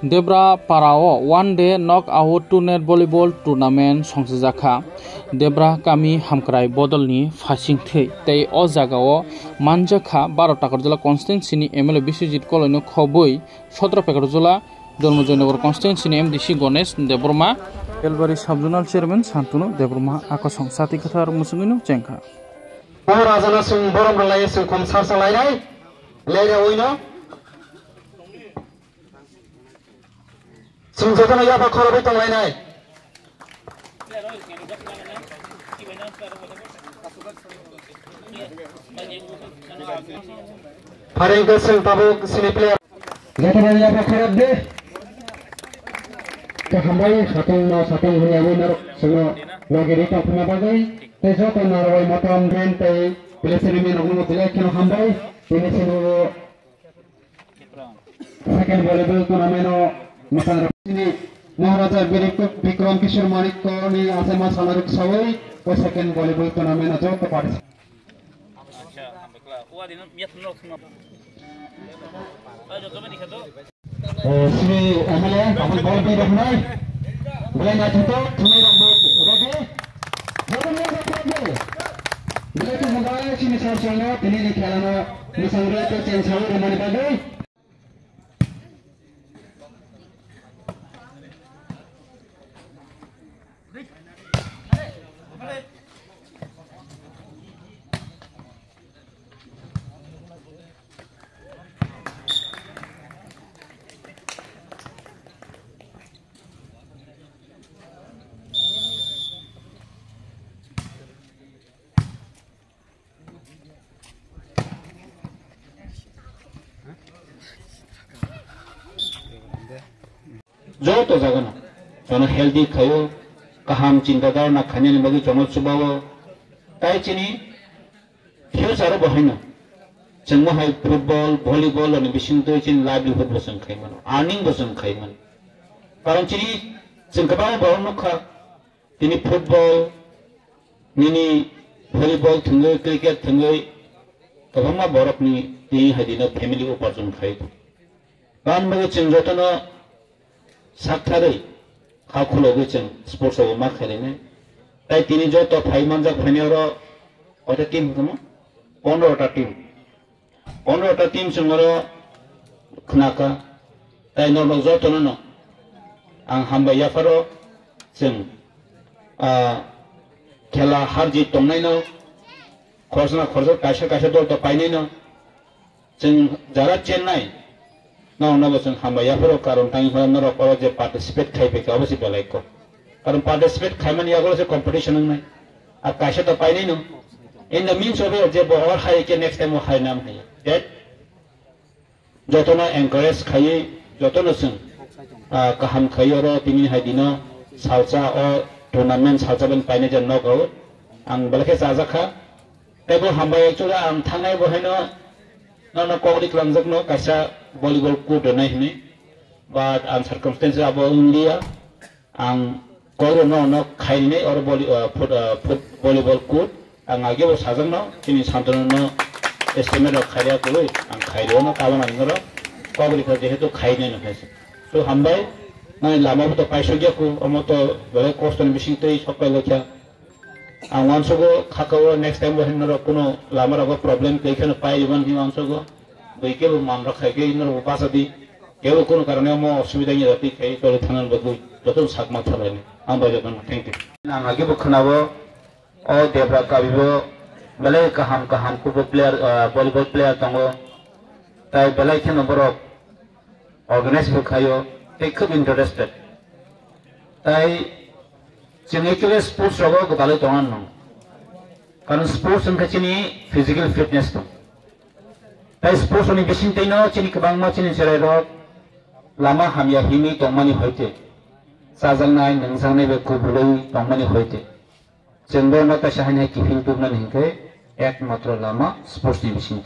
Debra Parao one day knock out to net volleyball tournament songsajaka Debra kami hamkrai bodolni fasing thei tei o jagao manjaka 12 takarjala constituency ni MLA Biswajit Koloino khoboi 17 takarjala Dormojoynagar constituency ni MDC Ganesh Debroma Elbari subzonal chairman Santunu Debroma akosong sati khatar musungino chengkha Rajana sung borom ralai sung khom sarsa lainai leira oino sung jotana yapa khorobai tong lainai Farengka sung tabuk sini player jotana yapa khorab de kahambai satung huniawi narok sungo logeri ta puna bagai teso ta narwai matam ren te pileseri mi nogno tilai kino hambai ini sinu second volleyball tournament makan ini Maharaja Bikram Kishore Manik ko ni asema sanarik sawai ko second volleyball tournament ajo ko participate Sri Amale kamu ball di ramai boleh nak tutup cuma rambut ready bila tu mengawal sini sarjana ini di kelana misalnya tu censau ramai bagai जो तो जगह ना जोनो हेल्दी खायो कहम चिंतादार ना खाने ने बगी जोनो सुबावो ताई चिनी फ्यूचर बहाइना जोंनो हाय फुटबॉल वॉलीबॉल और बिसिंग तो चिन लाइवलीहुड बसन खाइमन अर्निंग बसन खाइमन कारण चिनी जों गोबां बरनखा दिनै फुटबॉल निनि वॉलीबॉल थंगै क्रिकेट थंगै गोबां बरफनि दिनै हायदिनो फेमिलि उपार्जन खायो बान बगे जों जतनो साथारै खाखुलोगे जों स्पोर्ट्स आव मा खेलेने ताई तिनि जत फाइमान जा फाइनार अटे टीम कमो 15टा टीम जोंरो खनाका ताई नर्माल जतनो न आं हामबाय याफारो जों खेला हार जित दंनायनो खरजना खरजा कायसा दल तो पाइनायनो जों जारा चेन्नाई ना बसन हामबाया फरो कारण तांग नर पर जे पार्टिसिपेट खाइबे का अवश्य बेलाय को कारण पार्टिसिपेट खाइमान यागो से कंपटीशन नंग आ कायसा तो पाइनै न इन द मीन्स ऑफ जे बहर हाय के नेक्स्ट टाइम हाय नाम हाय दैट जतनो एनकरेज खाइ जतनो जों काहाम खायो र तिनि हायदिनो सालसा अ टुर्नामेन्ट सालसा बन पाइने जे नक आउट आं बेलखे जाजाखा तेबो हामबाय एक्चुअली आं थांनाय बहायनो ना कोगरि क्लांजकनो कायसा volleyball court na hini but an circumstances abo India ang koro no khaine or volleyball court ang age bo sajang no tini santono no estimate khaiya ko ang khairo no kawan angro kogri ka jehetu khaine no hese so hambai na lama to paiso gya ko amoto bele cost ni bising tei sokai lokya ang wanso go khakawo next time bo hinno kono lama ro problem kekhano pai jiban hi wanso go बइके मान रखाय के इनर उपासदी केवल कोनो कारणे म असुविधा नि जाति खाय तो थानन बगु जतो साकमा थलायने आं बायजन थैंक यू आं आगे बखनाबो ओ देब्रा काबिबो बेले काहाम को प्लेयर वॉलीबॉल प्लेयर तंगो ताय बेले के नंबर ऑफ ऑर्गेनाइज बखायो ते खूब इंटरेस्टेड ताय जों एक्चुअली स्पोर्ट्स रगो गदाले दंगान न कारण स्पोर्ट्स ओंखाचिनि फिजिकल फिटनेस दं ताई स्पोर्ट्स नि बिसिं तैनो चिनि गोबां मानसिनि सेरायरो लामा हामिया हिमि दंमानि होयते साजांनाय नोंजांनाय बे कुबुलै दंमानि होयते जोंबो न तासा हायनाय किफिं तुबनानि हिंखे एकमात्र लामा स्पोर्ट्स नि बिसिं